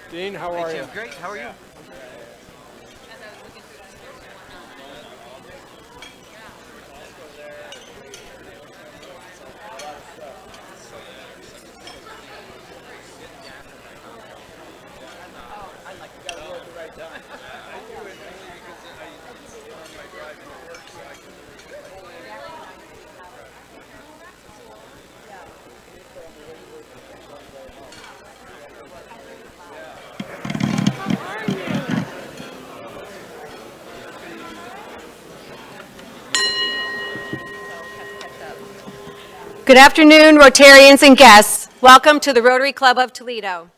Dean, how are you? Great. How are you? Good afternoon, Rotarians and guests. Welcome to the Rotary Club of Toledo.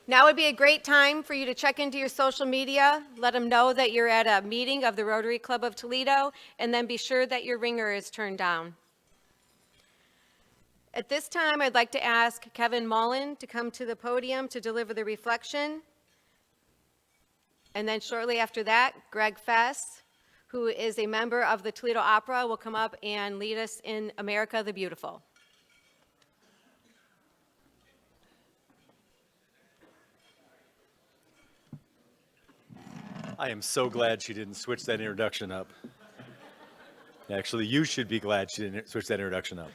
Now would be a great time for you to check into your social media, let them know that you're at a meeting of the Rotary Club of Toledo, and then be sure that your ringer is turned down. At this time, I'd like to ask Kevin Mullen to come to the podium to deliver the reflection. And then shortly after that, Greg Fess, who is a member of the Toledo Opera, will come up and lead us in America the Beautiful. I am so glad she didn't switch that introduction up. Actually, you should be glad she didn't switch that introduction up.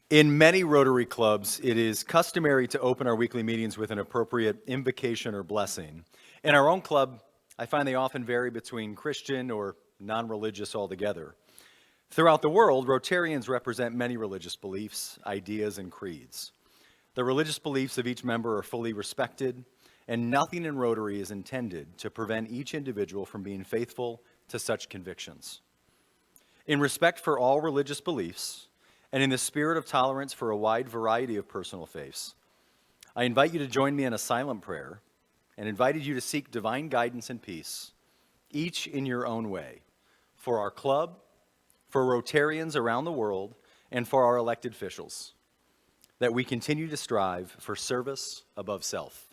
In many Rotary clubs, it is customary to open our weekly meetings with an appropriate invocation or blessing. In our own club, I find they often vary between Christian or non-religious altogether. Throughout the world, Rotarians represent many religious beliefs, ideas, and creeds. The religious beliefs of each member are fully respected, and nothing in Rotary is intended to prevent each individual from being faithful to such convictions. In respect for all religious beliefs, and in the spirit of tolerance for a wide variety of personal faiths, I invite you to join me in a silent prayer and invited you to seek divine guidance and peace, each in your own way, for our club, for Rotarians around the world, and for our elected officials, that we continue to strive for service above self.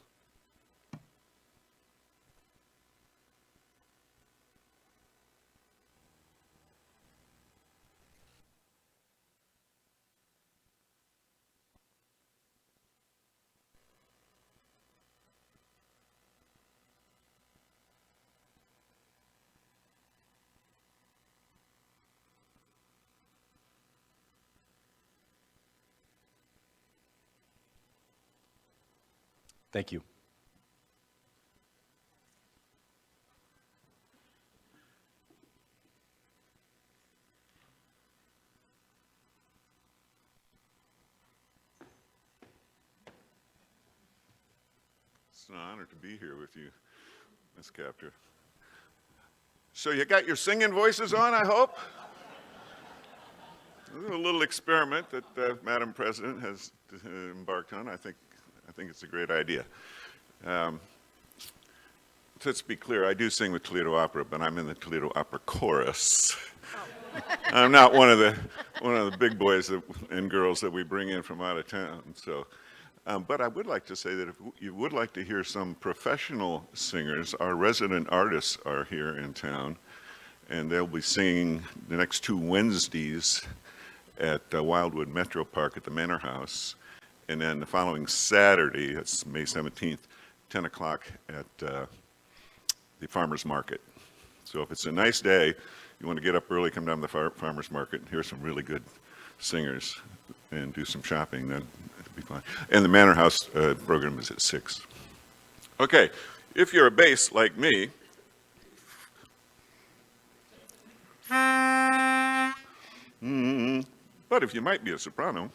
Thank you. It's an honor to be here with you, Ms. Kaptur. So you got your singing voices on, I hope? This is a little experiment that Madam President has embarked on. I think it's a great idea. Let's be clear, I do sing with Toledo Opera, but I'm in the Toledo Opera Chorus. I'm not one of the big boys and girls that we bring in from out of town. So, but I would like to say that if you would like to hear some professional singers, our resident artists are here in town, and they'll be singing the next 2 Wednesdays at Wildwood Metro Park at the Manor House, and then the following Saturday, that's May 17th, 10 o'clock at the Farmers Market. So if it's a nice day, you want to get up early, come down to the Farmers Market and hear some really good singers and do some shopping, that'd be fun. And the Manor House program is at 6. Okay, if you're a bass like me, but if you might be a soprano.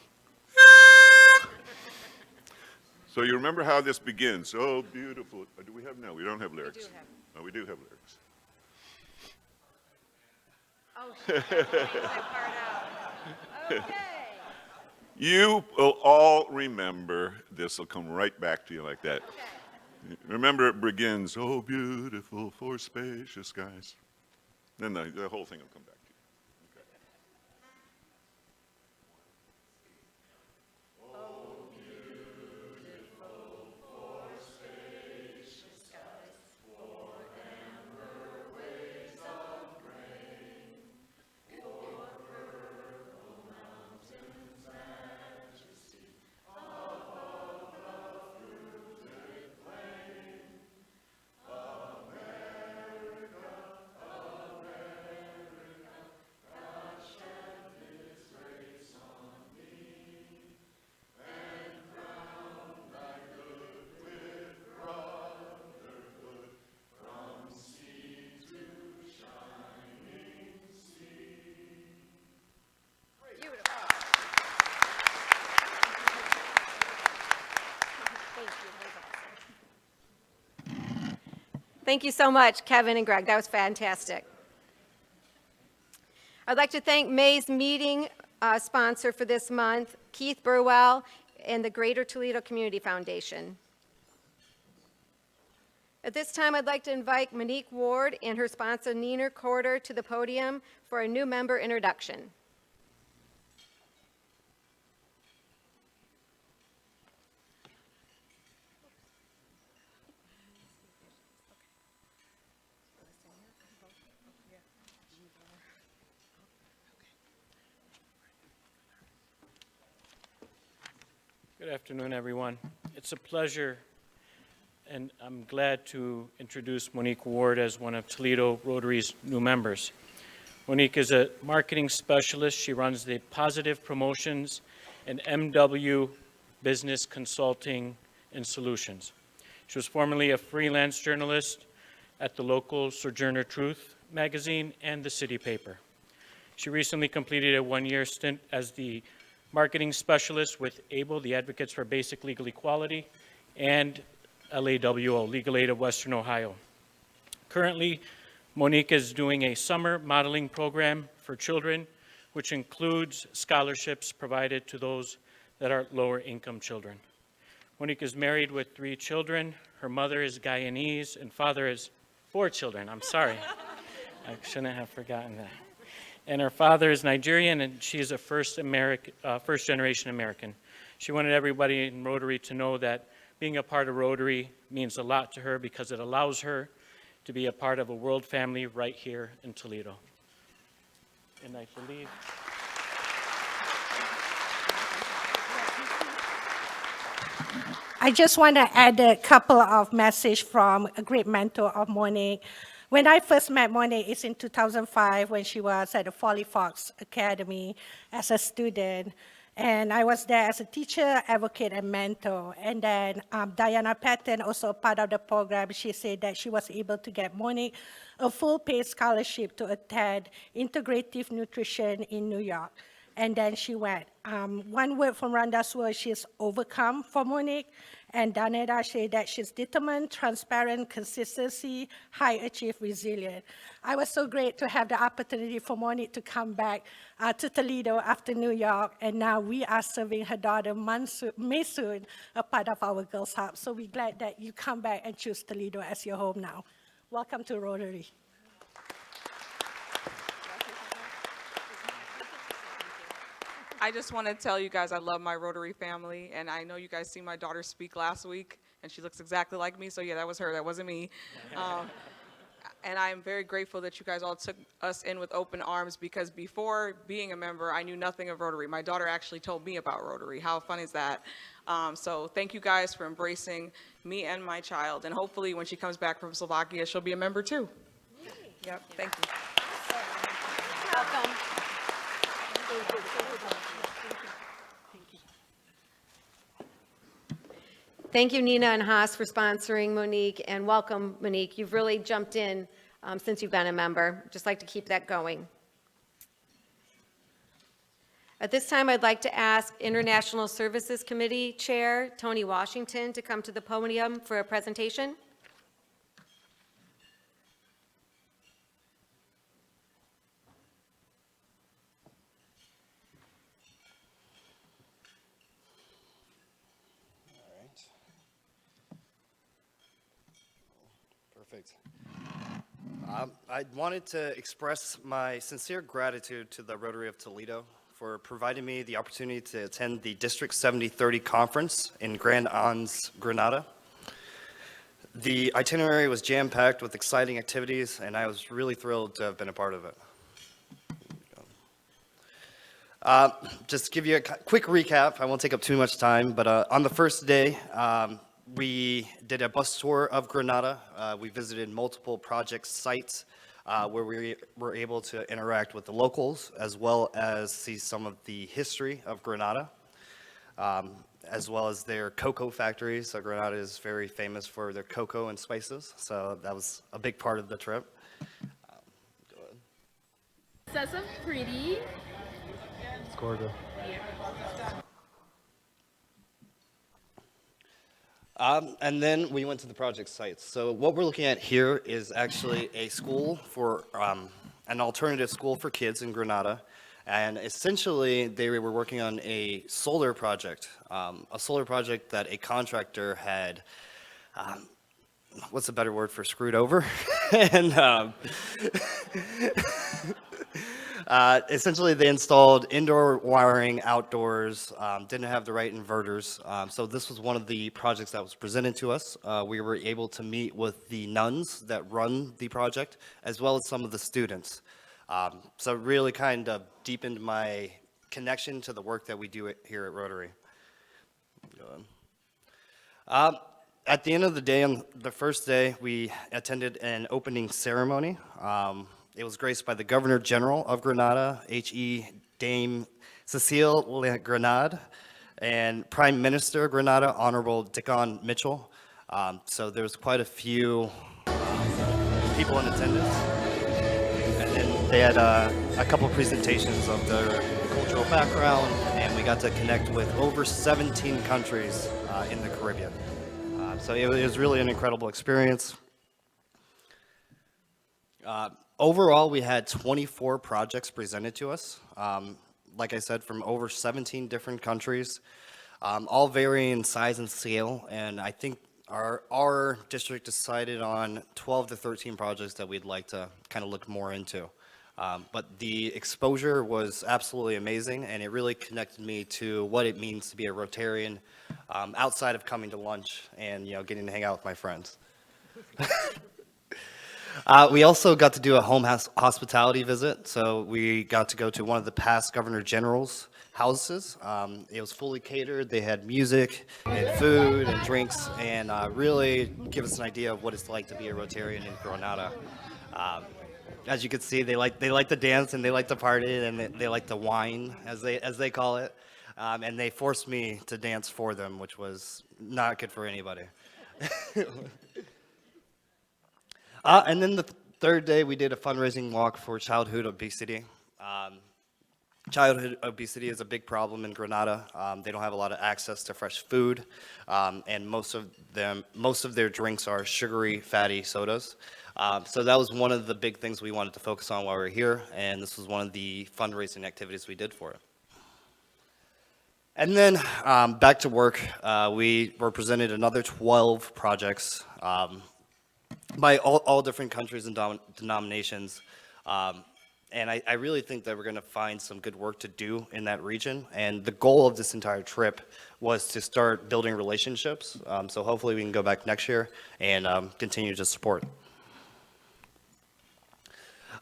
So you remember how this begins. Oh, beautiful. Do we have, no, we don't have lyrics. We do have. Oh, we do have lyrics. Oh, shit. That part out. Okay. You will all remember, this will come right back to you like that. Okay. Remember it begins, oh, beautiful for spacious skies. Then the whole thing will come back to you. Thank you so much, Kevin and Greg. That was fantastic. I'd like to thank May's meeting sponsor for this month, Keith Burwell, and the Greater Toledo Community Foundation. At this time, I'd like to invite Monique Ward and her sponsor, Nina Corder, to the podium for a new member introduction. Good afternoon, everyone. It's a pleasure, and I'm glad to introduce Monique Ward as one of Toledo Rotary's new members. Monique is a marketing specialist. She runs the Positive Promotions and MW Business Consulting and Solutions. She was formerly a freelance journalist at the local Sojourner Truth magazine and the City paper. She recently completed a one-year stint as the marketing specialist with ABLE, the Advocates for Basic Legal Equality, and LAWO, Legal Aid of Western Ohio. Currently, Monique is doing a summer modeling program for children, which includes scholarships provided to those that are lower income children. Monique is married with 3 children. Her mother is Guyanese and father is 4 children. I'm sorry. I shouldn't have forgotten that. And her father is Nigerian, and she is a first-generation American. She wanted everybody in Rotary to know that being a part of Rotary means a lot to her because it allows her to be a part of a world family right here in Toledo. And I believe... I just want to add a couple of messages from a great mentor of Monique. When I first met Monique, it's in 2005 when she was at the Folly Fox Academy as a student. And I was there as a teacher, advocate, and mentor. And then Diana Patton, also part of the program, she said that she was able to get Monique a full-paid scholarship to attend integrative nutrition in New York. And then she went. One word from Rhonda's word, she's overcome for Monique. And Danetta said that she's determined, transparent, consistency, high achieve, resilient. I was so great to have the opportunity for Monique to come back to Toledo after New York. And now we are serving her daughter, Maysoon, a part of our Girls Hub. So we're glad that you come back and choose Toledo as your home now. Welcome to Rotary. I just want to tell you guys I love my Rotary family, and I know you guys seen my daughter speak last week, and she looks exactly like me, so yeah, that was her, that wasn't me. And I'm very grateful that you guys all took us in with open arms, because before being a member, I knew nothing of Rotary. My daughter actually told me about Rotary. How fun is that? So thank you guys for embracing me and my child, and hopefully when she comes back from Slovakia, she'll be a member too. Yep, thank you. Welcome. Thank you, Nina and Haas, for sponsoring Monique, and welcome, Monique. You've really jumped in since you've been a member. Just like to keep that going. At this time, I'd like to ask International Services Committee Chair Tony Washington to come to the podium for a presentation. Perfect. I wanted to express my sincere gratitude to the Rotary of Toledo for providing me the opportunity to attend the District 7030 conference in Grand Anse, Grenada. The itinerary was jam-packed with exciting activities, and I was really thrilled to have been a part of it. Just to give you a quick recap, I won't take up too much time, but on the first day, we did a bus tour of Grenada. We visited multiple project sites where we were able to interact with the locals, as well as see some of the history of Grenada, as well as their cocoa factories. So Grenada is very famous for their cocoa and spices, so that was a big part of the trip. Go ahead. Says I'm pretty. It's gorgeous. And then we went to the project sites. So what we're looking at here is actually a school for, an alternative school for kids in Grenada. And essentially, they were working on a solar project that a contractor had, what's a better word for screwed over? And essentially, they installed indoor wiring outdoors, didn't have the right inverters. So this was one of the projects that was presented to us. We were able to meet with the nuns that run the project, as well as some of the students. So it really kind of deepened my connection to the work that we do here at Rotary. At the end of the day, on the first day, we attended an opening ceremony. It was graced by the Governor General of Grenada, H.E. Dame Cecile Le Grenade, and Prime Minister of Grenada, Honorable Dickon Mitchell. So there's quite a few people in attendance. And then they had a couple presentations of their cultural background, and we got to connect with over 17 countries in the Caribbean. So it was really an incredible experience. Overall, we had 24 projects presented to us. Like I said, from over 17 different countries, all varying in size and scale. And I think our district decided on 12 to 13 projects that we'd like to kind of look more into. But the exposure was absolutely amazing, and it really connected me to what it means to be a Rotarian outside of coming to lunch and getting to hang out with my friends. We also got to do a home hospitality visit, so we got to go to one of the past Governor General's houses. It was fully catered. They had music and food and drinks, and really give us an idea of what it's like to be a Rotarian in Grenada. As you can see, they like to dance and they like to party and they like to whine, as they call it. And they forced me to dance for them, which was not good for anybody. And then the third day, we did a fundraising walk for childhood obesity. Childhood obesity is a big problem in Grenada. They don't have a lot of access to fresh food, and most of their drinks are sugary, fatty sodas. So that was one of the big things we wanted to focus on while we were here, and this was one of the fundraising activities we did for it. And then back to work, we were presented another 12 projects by all different countries and denominations. And I really think that we're going to find some good work to do in that region. And the goal of this entire trip was to start building relationships. So hopefully we can go back next year and continue to support.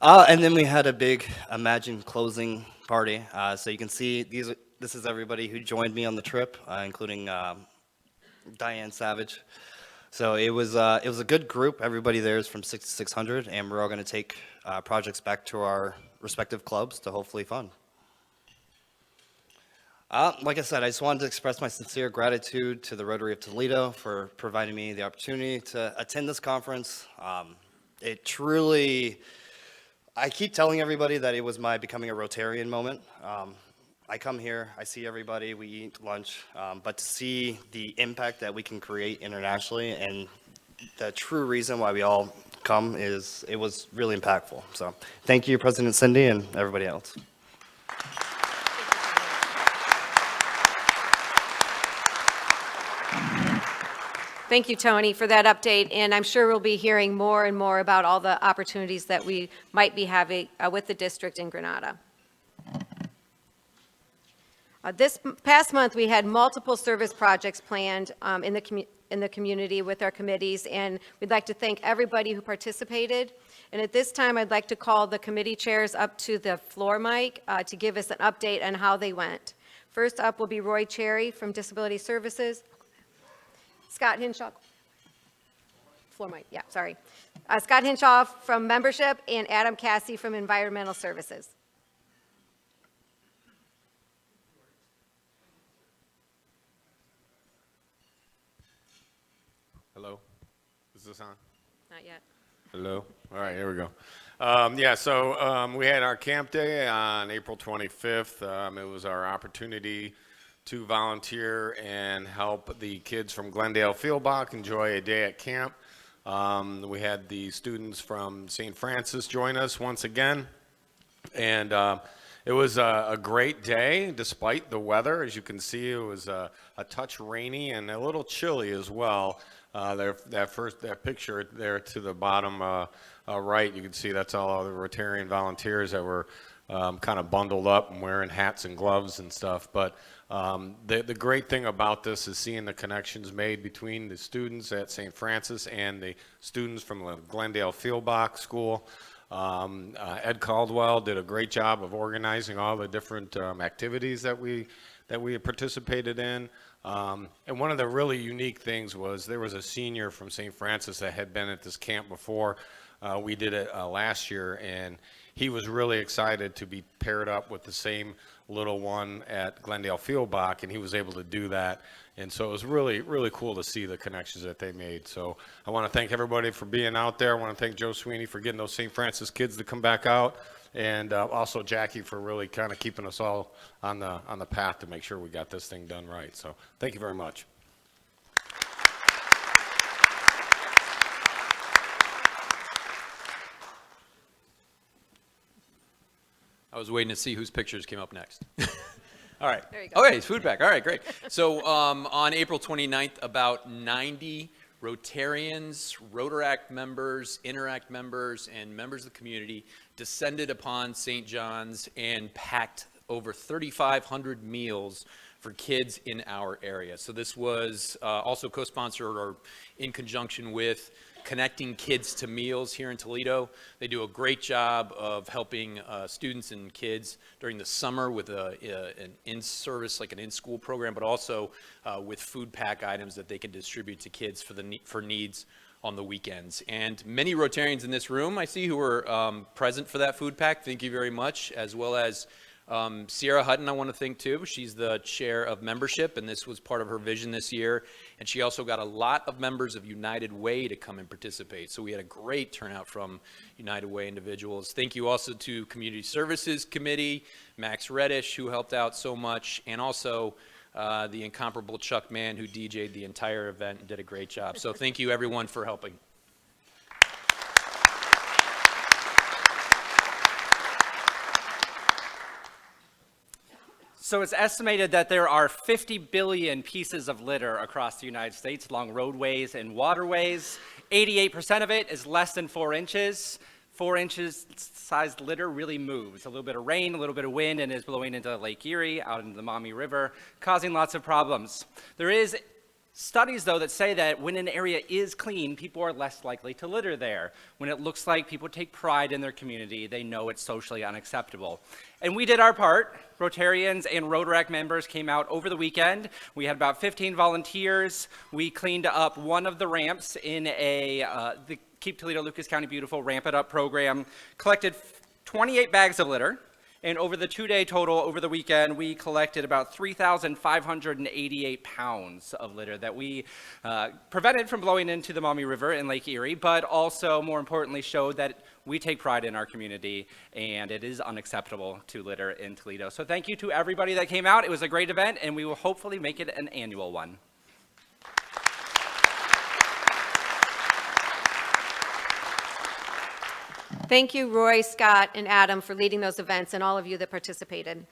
And then we had a big Imagine closing party. So you can see this is everybody who joined me on the trip, including Diane Savage. So it was a good group. Everybody there is from 6 to 600, and we're all going to take projects back to our respective clubs to hopefully fund. Like I said, I just wanted to express my sincere gratitude to the Rotary of Toledo for providing me the opportunity to attend this conference. It truly, I keep telling everybody that it was my becoming a Rotarian moment. I come here, I see everybody, we eat lunch, but to see the impact that we can create internationally and the true reason why we all come it was really impactful. So thank you, President Cindy, and everybody else. Thank you, Tony, for that update, and I'm sure we'll be hearing more and more about all the opportunities that we might be having with the district in Grenada. This past month, we had multiple service projects planned in the community with our committees, and we'd like to thank everybody who participated. And at this time, I'd like to call the committee chairs up to the floor mic to give us an update on how they went. First up will be Roy Cherry from Disability Services, Scott Hinshaw, floor mic, yeah, sorry. Scott Hinshaw from Membership, and Adam Cassie from Environmental Services. Hello? Is this on? Not yet. Hello? All right, here we go. We had our camp day on April 25th. It was our opportunity to volunteer and help the kids from Glendale Fieldbach enjoy a day at camp. We had the students from St. Francis join us once again, and it was a great day despite the weather. As you can see, it was a touch rainy and a little chilly as well. That picture there to the bottom right, you can see that's all the Rotarian volunteers that were kind of bundled up and wearing hats and gloves and stuff. But the great thing about this is seeing the connections made between the students at St. Francis and the students from the Glendale Fieldbach School. Ed Caldwell did a great job of organizing all the different activities that we participated in. And one of the really unique things was there was a senior from St. Francis that had been at this camp before. We did it last year, and he was really excited to be paired up with the same little one at Glendale Fieldbach, and he was able to do that. And so it was really, really cool to see the connections that they made. So I want to thank everybody for being out there. I want to thank Joe Sweeney for getting those St. Francis kids to come back out, and also Jackie for really kind of keeping us all on the path to make sure we got this thing done right. So thank you very much. I was waiting to see whose pictures came up next. All right. There you go. Okay, food pack. All right, great. So on April 29th, about 90 Rotarians, Rotaract members, Interact members, and members of the community descended upon St. John's and packed over 3,500 meals for kids in our area. So this was also co-sponsored or in conjunction with Connecting Kids to Meals here in Toledo. They do a great job of helping students and kids during the summer with an in-service, like an in-school program, but also with food pack items that they can distribute to kids for needs on the weekends. And many Rotarians in this room I see who were present for that food pack. Thank you very much, as well as Sierra Hutton, I want to thank too. She's the chair of membership, and this was part of her vision this year. And she also got a lot of members of United Way to come and participate. So we had a great turnout from United Way individuals. Thank you also to Community Services Committee, Max Reddish, who helped out so much, and also the incomparable Chuck Mann, who DJ'd the entire event and did a great job. So thank you everyone for helping. So it's estimated that there are 50 billion pieces of litter across the United States along roadways and waterways. 88% of it is less than 4 inches. 4 inches sized litter really moves. A little bit of rain, a little bit of wind, and is blowing into Lake Erie, out into the Maumee River, causing lots of problems. There is studies, though, that say that when an area is clean, people are less likely to litter there. When it looks like people take pride in their community, they know it's socially unacceptable. And we did our part. Rotarians and Rotaract members came out over the weekend. We had about 15 volunteers. We cleaned up one of the ramps in the Keep Toledo Lucas County Beautiful Ramp It Up program, collected 28 bags of litter. And over the 2-day total, over the weekend, we collected about 3,588 pounds of litter that we prevented from blowing into the Maumee River and Lake Erie, but also, more importantly, showed that we take pride in our community, and it is unacceptable to litter in Toledo. So thank you to everybody that came out. It was a great event, and we will hopefully make it an annual one. Thank you, Roy, Scott, and Adam for leading those events, and all of you that participated.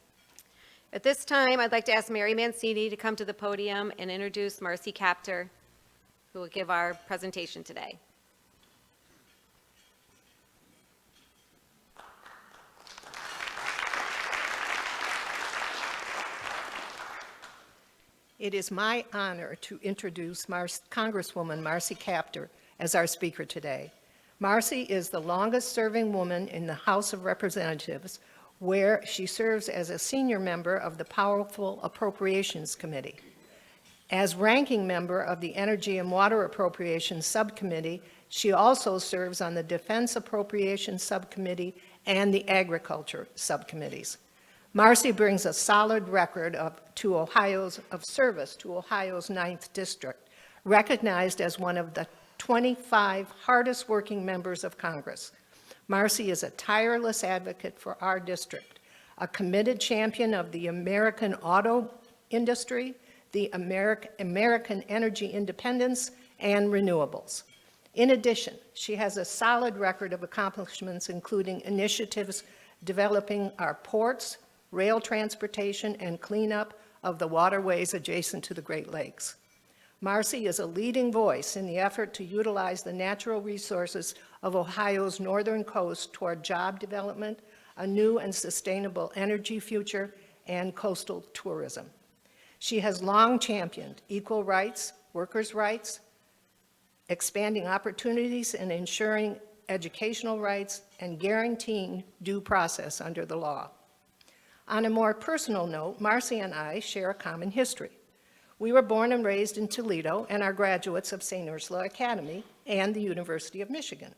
At this time, I'd like to ask Mary Mancini to come to the podium and introduce Marcy Kaptur, who will give our presentation today. It is my honor to introduce Congresswoman Marcy Kaptur as our speaker today. Marcy is the longest-serving woman in the House of Representatives, where she serves as a senior member of the powerful Appropriations Committee. As ranking member of the Energy and Water Appropriations Subcommittee, she also serves on the Defense Appropriations Subcommittee and the Agriculture Subcommittees. Marcy brings a solid record of service to Ohio's 9th District, recognized as one of the 25 hardest working members of Congress. Marcy is a tireless advocate for our district, a committed champion of the American industry, the American energy independence, and renewables. In addition, she has a solid record of accomplishments, including initiatives developing our ports, rail transportation, and cleanup of the waterways adjacent to the Great Lakes. Marcy is a leading voice in the effort to utilize the natural resources of Ohio's northern coast toward job development, a new and sustainable energy future, and coastal tourism. She has long championed equal rights, workers' rights, expanding opportunities and ensuring educational rights, and guaranteeing due process under the law. On a more personal note, Marcy and I share a common history. We were born and raised in Toledo and are graduates of St. Ursula Academy and the University of Michigan.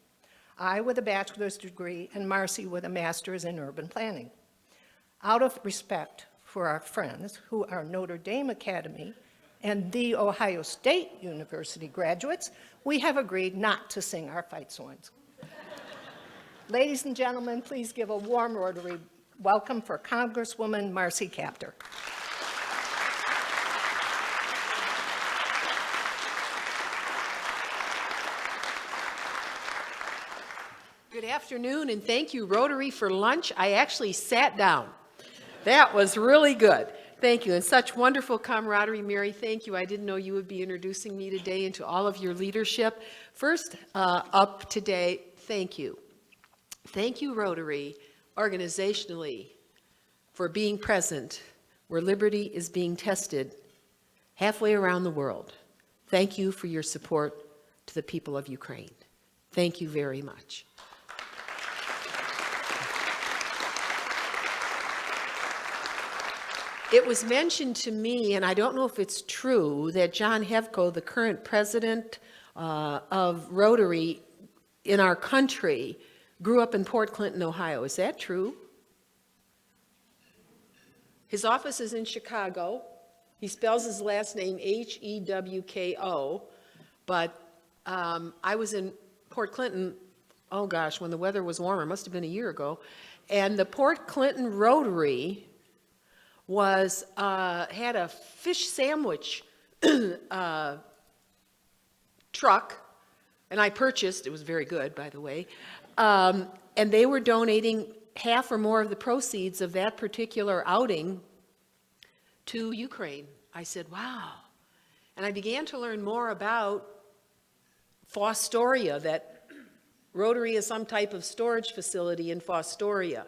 I with a bachelor's degree and Marcy with a master's in urban planning. Out of respect for our friends who are Notre Dame Academy and the Ohio State University graduates, we have agreed not to sing our fight songs. Ladies and gentlemen, please give a warm Rotary welcome for Congresswoman Marcy Kaptur. Good afternoon, and thank you, Rotary, for lunch. I actually sat down. That was really good. Thank you, and such wonderful camaraderie, Mary. Thank you. I didn't know you would be introducing me today and to all of your leadership. First up today, thank you. Thank you, Rotary, organizationally, for being present where liberty is being tested halfway around the world. Thank you for your support to the people of Ukraine. Thank you very much. It was mentioned to me, and I don't know if it's true, that John Hevko, the current president of Rotary in our country, grew up in Port Clinton, Ohio. Is that true? His office is in Chicago. He spells his last name H-E-W-K-O, but I was in Port Clinton, oh gosh, when the weather was warmer, must have been a year ago, and the Port Clinton Rotary was had a fish sandwich truck, and I purchased, it was very good, by the way, and they were donating half or more of the proceeds of that particular outing to Ukraine. I said, wow. And I began to learn more about Fostoria, that Rotary is some type of storage facility in Fostoria.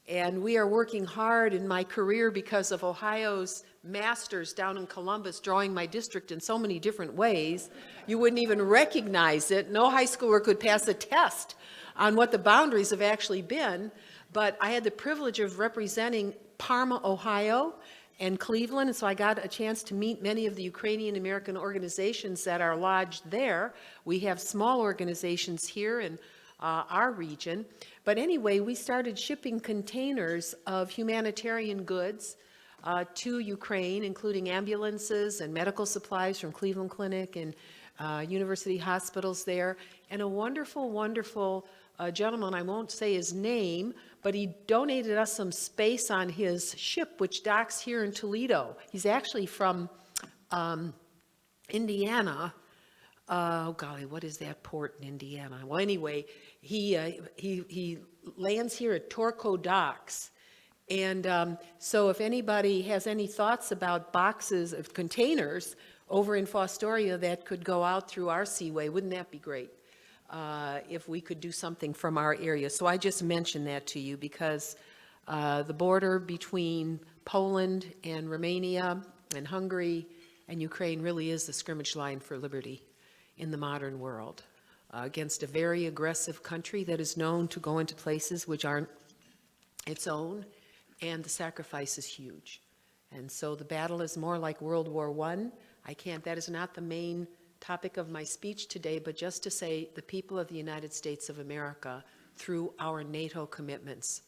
And we are working hard in my career because of Ohio's masters down in Columbus drawing my district in so many different ways. You wouldn't even recognize it. No high schooler could pass a test on what the boundaries have actually been. But I had the privilege of representing Parma, Ohio, and Cleveland, and so I got a chance to meet many of the Ukrainian American organizations that are lodged there. We have small organizations here in our region. But anyway, we started shipping containers of humanitarian goods to Ukraine, including ambulances and medical supplies from Cleveland Clinic and university hospitals there. And a wonderful, wonderful gentleman, I won't say his name, but he donated us some space on his ship, which docks here in Toledo. He's actually from Indiana. Oh golly, what is that port in Indiana? Well, anyway, he lands here at Torco Docks, and so if anybody has any thoughts about boxes of containers over in Fostoria that could go out through our seaway, wouldn't that be great? If we could do something from our area. So I just mentioned that to you because the border between Poland and Romania and Hungary and Ukraine really is the scrimmage line for liberty in the modern world against a very aggressive country that is known to go into places which aren't its own, and the sacrifice is huge. And so the battle is more like World War I. That is not the main topic of my speech today, but just to say the people of the United States of America, through our NATO commitments,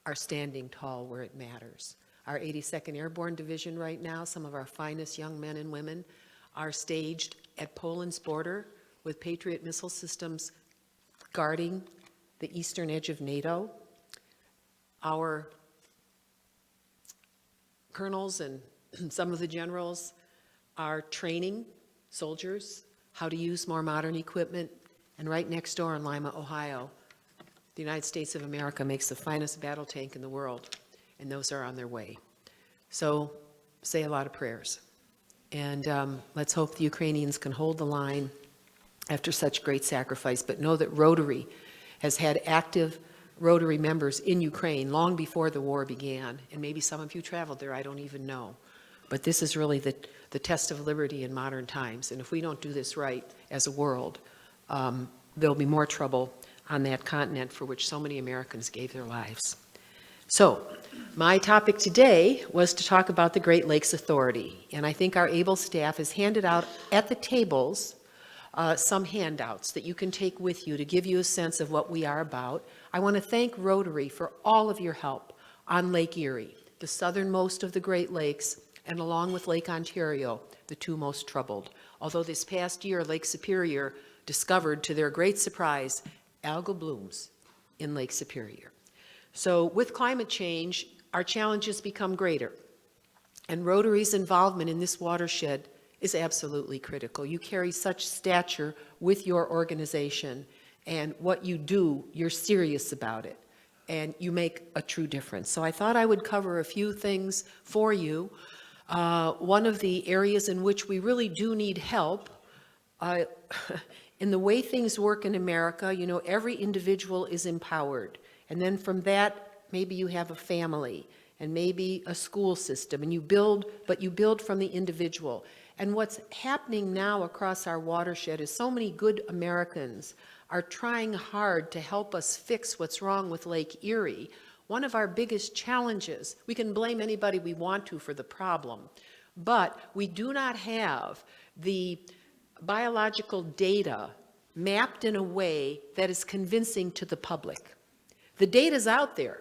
are standing tall where it matters. Our 82nd Airborne Division right now, some of our finest young men and women, are staged at Poland's border with Patriot missile systems guarding the eastern edge of NATO. Our colonels and Some of the generals are training soldiers how to use more modern equipment. And right next door in Lima, Ohio, the United States of America makes the finest battle tank in the world, and those are on their way. So say a lot of prayers. And let's hope the Ukrainians can hold the line after such great sacrifice, but know that Rotary has had active Rotary members in Ukraine long before the war began, and maybe some of you traveled there, I don't even know. But this is really the test of liberty in modern times, and if we don't do this right as a world, there'll be more trouble on that continent for which so many Americans gave their lives. So, my topic today was to talk about the Great Lakes Authority, and I think our able staff has handed out at the tables some handouts that you can take with you to give you a sense of what we are about. I want to thank Rotary for all of your help on Lake Erie, the southernmost of the Great Lakes, and along with Lake Ontario, the two most troubled. Although this past year, Lake Superior discovered, to their great surprise, algal blooms in Lake Superior. So with climate change, our challenges become greater. And Rotary's involvement in this watershed is absolutely critical. You carry such stature with your organization, and what you do, you're serious about it, and you make a true difference. So I thought I would cover a few things for you. One of the areas in which we really do need help, in the way things work in America, you know, every individual is empowered. And then from that, maybe you have a family and maybe a school system, and you build, but you build from the individual. And what's happening now across our watershed is so many good Americans are trying hard to help us fix what's wrong with Lake Erie. One of our biggest challenges, we can blame anybody we want to for the problem, but we do not have the biological data mapped in a way that is convincing to the public. The data's out there.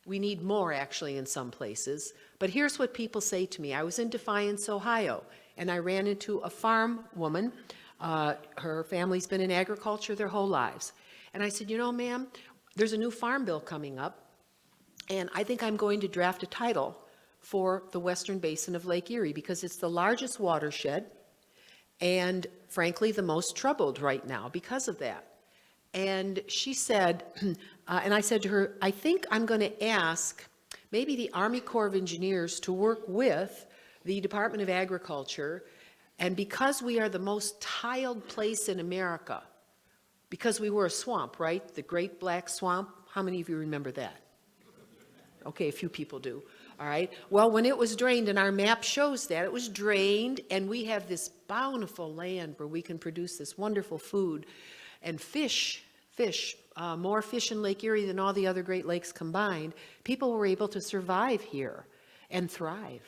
We need more, actually, in some places. But here's what people say to me. I was in Defiance, Ohio, and I ran into a farm woman. Her family's been in agriculture their whole lives. And I said, you know, ma'am, there's a new farm bill coming up, and I think I'm going to draft a title for the western basin of Lake Erie because it's the largest watershed and, frankly, the most troubled right now because of that. And she said, and I said to her, I think I'm going to ask maybe the Army Corps of Engineers to work with the Department of Agriculture, and because we are the most tiled place in America, because we were a swamp, right? The Great Black Swamp. How many of you remember that? Okay, a few people do. All right. Well, when it was drained, and our map shows that, it was drained, and we have this bountiful land where we can produce this wonderful food. And fish, more fish in Lake Erie than all the other Great Lakes combined. People were able to survive here and thrive.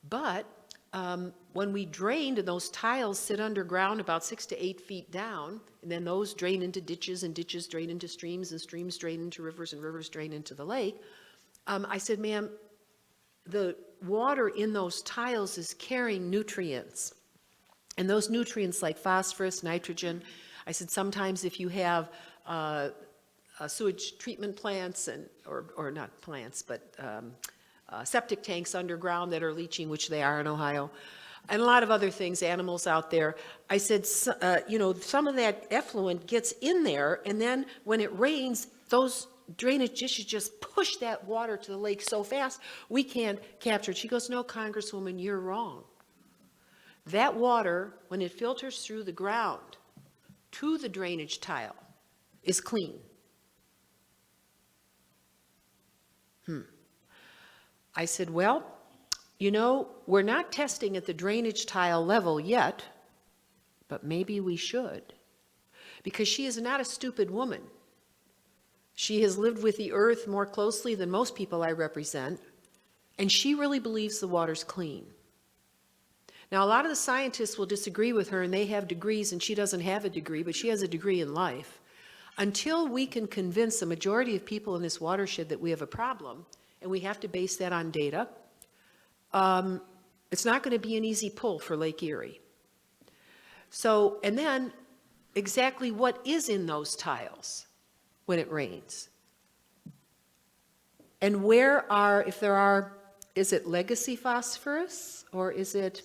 But when we drained, and those tiles sit underground about 6 to 8 feet down, and then those drain into ditches, and ditches drain into streams, and streams drain into rivers, and rivers drain into the lake. I said, ma'am, the water in those tiles is carrying nutrients. And those nutrients like phosphorus, nitrogen, I said, sometimes if you have sewage treatment plants, or not plants, but septic tanks underground that are leaching, which they are in Ohio, and a lot of other things, animals out there, I said, you know, some of that effluent gets in there, and then when it rains, those drainage dishes just push that water to the lake so fast, we can't capture it. She goes, no, Congresswoman, you're wrong. That water, when it filters through the ground to the drainage tile, is clean. I said, well, you know, we're not testing at the drainage tile level yet, but maybe we should. Because she is not a stupid woman. She has lived with the earth more closely than most people I represent, and she really believes the water's clean. Now, a lot of the scientists will disagree with her, and they have degrees, and she doesn't have a degree, but she has a degree in life. Until we can convince the majority of people in this watershed that we have a problem, and we have to base that on data, it's not going to be an easy pull for Lake Erie. So, and then exactly what is in those tiles when it rains? And where are, if there are is it legacy phosphorus or is it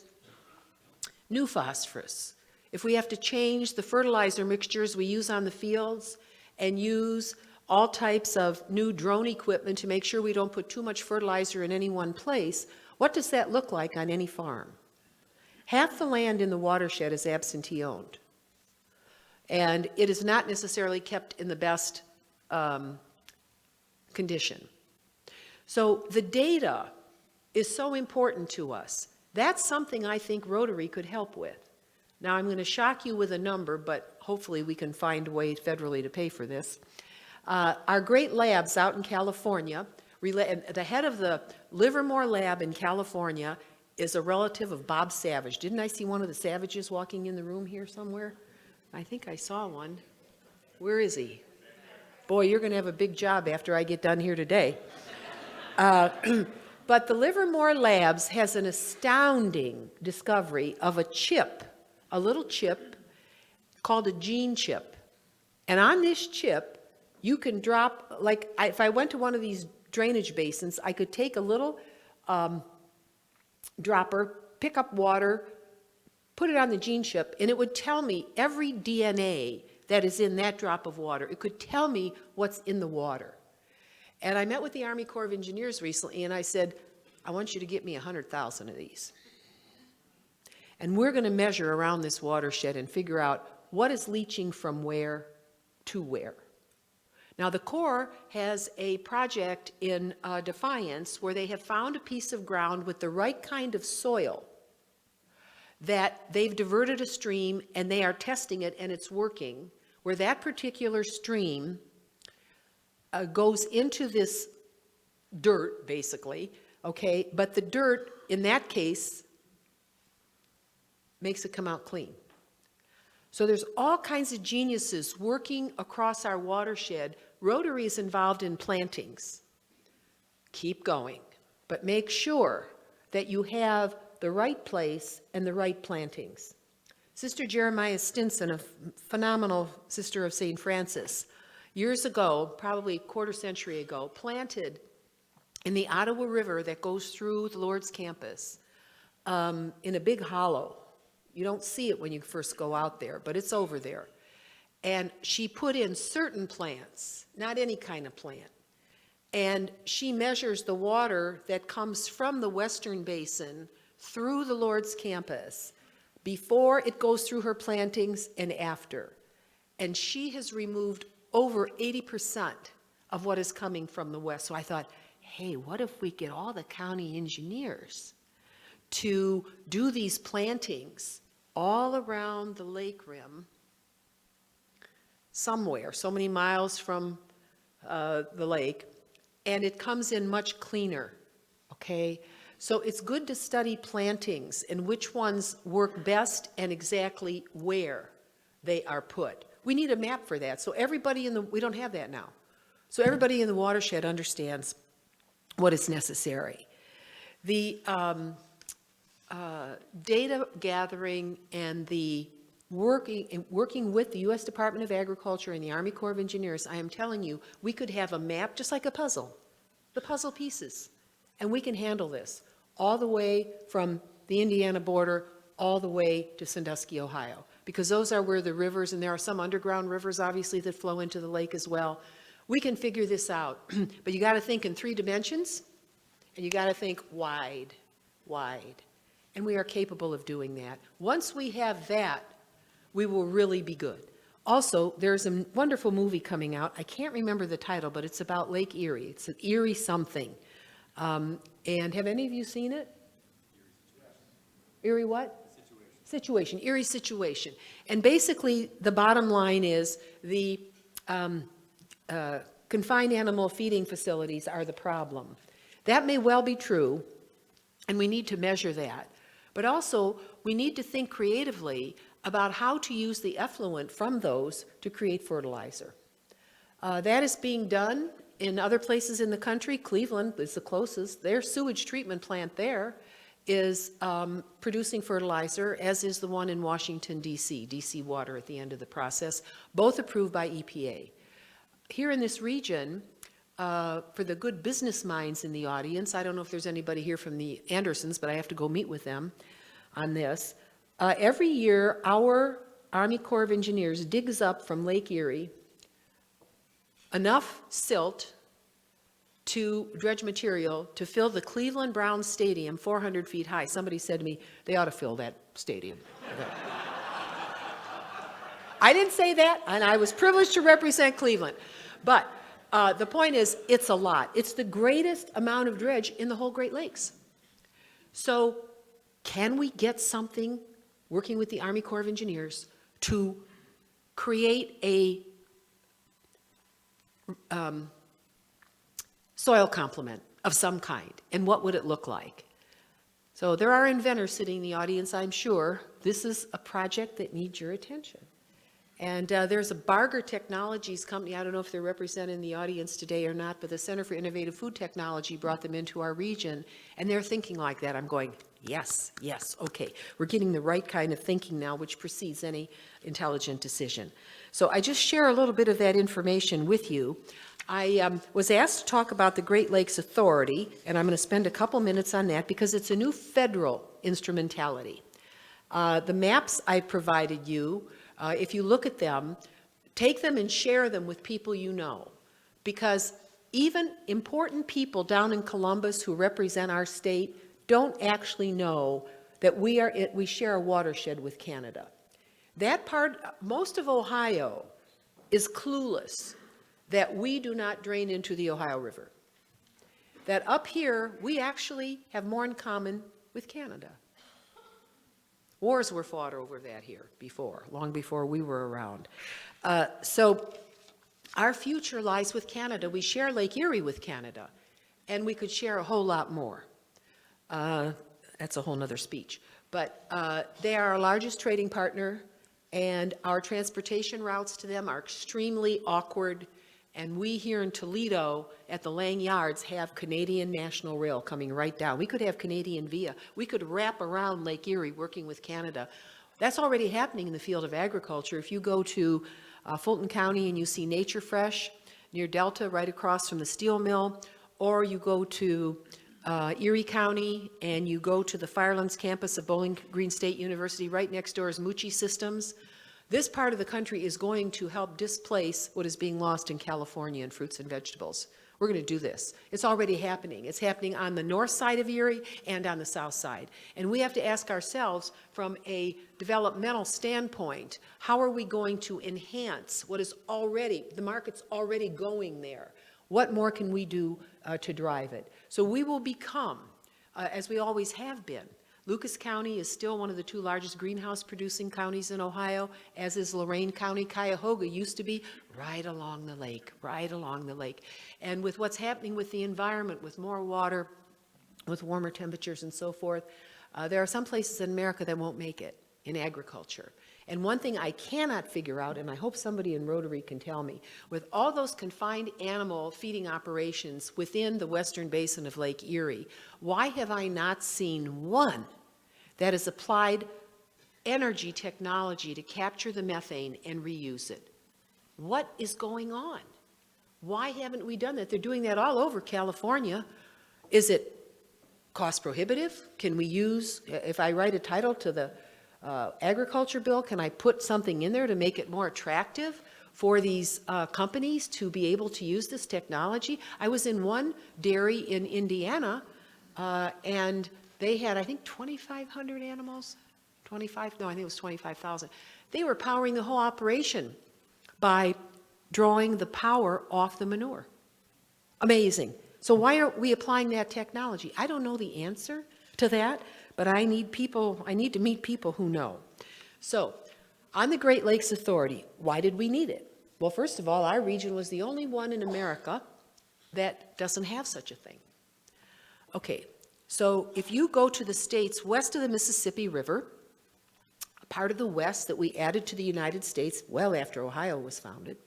new phosphorus? If we have to change the fertilizer mixtures we use on the fields and use all types of new drone equipment to make sure we don't put too much fertilizer in any one place, what does that look like on any farm? Half the land in the watershed is absentee owned. And it is not necessarily kept in the best condition. So the data is so important to us. That's something I think Rotary could help with. Now, I'm going to shock you with a number, but hopefully we can find a way federally to pay for this. Our great labs out in California, the head of the Livermore lab in California is a relative of Bob Savage. Didn't I see one of the Savages walking in the room here somewhere? I think I saw one. Where is he? Boy, you're going to have a big job after I get done here today. But the Livermore Labs has an astounding discovery of a chip, a little chip called a gene chip. And on this chip, you can drop, if I went to one of these drainage basins, I could take a little dropper, pick up water, put it on the gene chip, and it would tell me every DNA that is in that drop of water. It could tell me what's in the water. And I met with the Army Corps of Engineers recently, and I said, I want you to get me 100,000 of these. And we're going to measure around this watershed and figure out what is leaching from where to where. Now, the Corps has a project in Defiance where they have found a piece of ground with the right kind of soil that they've diverted a stream, and they are testing it, and it's working, where that particular stream goes into this dirt, basically, okay? But the dirt, in that case, makes it come out clean. So there's all kinds of geniuses working across our watershed. Rotary is involved in plantings. Keep going, but make sure that you have the right place and the right plantings. Sister Jeremiah Stinson, a phenomenal sister of St. Francis, years ago, probably a quarter century ago, planted in the Ottawa River that goes through the Lord's campus in a big hollow. You don't see it when you first go out there, but it's over there. And she put in certain plants, not any kind of plant. And she measures the water that comes from the Western Basin through the Lord's campus before it goes through her plantings and after. And she has removed over 80% of what is coming from the west. So I thought, hey, what if we get all the county engineers to do these plantings all around the lake rim somewhere, so many miles from the lake, and it comes in much cleaner, okay? So it's good to study plantings and which ones work best and exactly where they are put. We need a map for that. So everybody we don't have that now. So everybody in the watershed understands what is necessary. The data gathering and the working with the U.S. Department of Agriculture and the Army Corps of Engineers, I am telling you, we could have a map just like a puzzle, the puzzle pieces, and we can handle this all the way from the Indiana border all the way to Sandusky, Ohio, because those are where the rivers, and there are some underground rivers, obviously, that flow into the lake as well. We can figure this out, but you got to think in 3 dimensions, and you got to think wide, and we are capable of doing that. Once we have that, we will really be good. Also, there's a wonderful movie coming out. I can't remember the title, but it's about Lake Erie. It's an Erie something. And have any of you seen it? Erie what? Situation. Erie Situation. And basically, the bottom line is the confined animal feeding facilities are the problem. That may well be true, and we need to measure that. But also, we need to think creatively about how to use the effluent from those to create fertilizer. That is being done in other places in the country. Cleveland is the closest. Their sewage treatment plant there is producing fertilizer, as is the one in Washington, D.C., D.C. Water at the end of the process, both approved by EPA. Here in this region, for the good business minds in the audience, I don't know if there's anybody here from the Andersons, but I have to go meet with them on this. Every year, our Army Corps of Engineers digs up from Lake Erie enough silt to dredge material to fill the Cleveland Browns Stadium 400 feet high. Somebody said to me, they ought to fill that stadium. I didn't say that, and I was privileged to represent Cleveland. But the point is, it's a lot. It's the greatest amount of dredge in the whole Great Lakes. So can we get something, working with the Army Corps of Engineers, to create a soil complement of some kind? And what would it look like? So there are inventors sitting in the audience, I'm sure. This is a project that needs your attention. And there's a Barger Technologies company, I don't know if they're represented in the audience today or not, but the Center for Innovative Food Technology brought them into our region, and they're thinking like that. I'm going, yes, yes, okay. We're getting the right kind of thinking now, which precedes any intelligent decision. So I just share a little bit of that information with you. I was asked to talk about the Great Lakes Authority, and I'm going to spend a couple minutes on that because it's a new federal instrumentality. The maps I provided you, if you look at them, take them and share them with people you know, because even important people down in Columbus who represent our state don't actually know that we share a watershed with Canada. That part, most of Ohio is clueless that we do not drain into the Ohio River. That up here, we actually have more in common with Canada. Wars were fought over that here before, long before we were around. So our future lies with Canada. We share Lake Erie with Canada, and we could share a whole lot more. That's a whole nother speech. But they are our largest trading partner, and our transportation routes to them are extremely awkward. And we here in Toledo at the Lang Yards have Canadian National Rail coming right down. We could have Canadian Via. We could wrap around Lake Erie working with Canada. That's already happening in the field of agriculture. If you go to Fulton County and you see Nature Fresh near Delta right across from the steel mill, or you go to Erie County and you go to the Firelands campus of Bowling Green State University, right next door is Mucci Systems. This part of the country is going to help displace what is being lost in California in fruits and vegetables. We're going to do this. It's already happening. It's happening on the north side of Erie and on the south side. And we have to ask ourselves from a developmental standpoint, how are we going to enhance what is already, the market's already going there? What more can we do to drive it? So we will become, as we always have been, Lucas County is still one of the 2 largest greenhouse producing counties in Ohio, as is Lorain County. Cuyahoga used to be right along the lake, right along the lake. And with what's happening with the environment, with more water, with warmer temperatures and so forth, there are some places in America that won't make it in agriculture. And one thing I cannot figure out, and I hope somebody in Rotary can tell me, with all those confined animal feeding operations within the western basin of Lake Erie, why have I not seen one that has applied energy technology to capture the methane and reuse it? What is going on? Why haven't we done that? They're doing that all over California. Is it cost prohibitive? Can we use, if I write a title to the agriculture bill, can I put something in there to make it more attractive for these companies to be able to use this technology? I was in one dairy in Indiana, and they had, I think, 2,500 animals. 25? No, I think it was 25,000. They were powering the whole operation by drawing the power off the manure. Amazing. So why aren't we applying that technology? I don't know the answer to that, but I need to meet people who know. So, on the Great Lakes Authority, why did we need it? Well, first of all, our region was the only one in America that doesn't have such a thing. Okay, so if you go to the states west of the Mississippi River, a part of the West that we added to the United States well after Ohio was founded,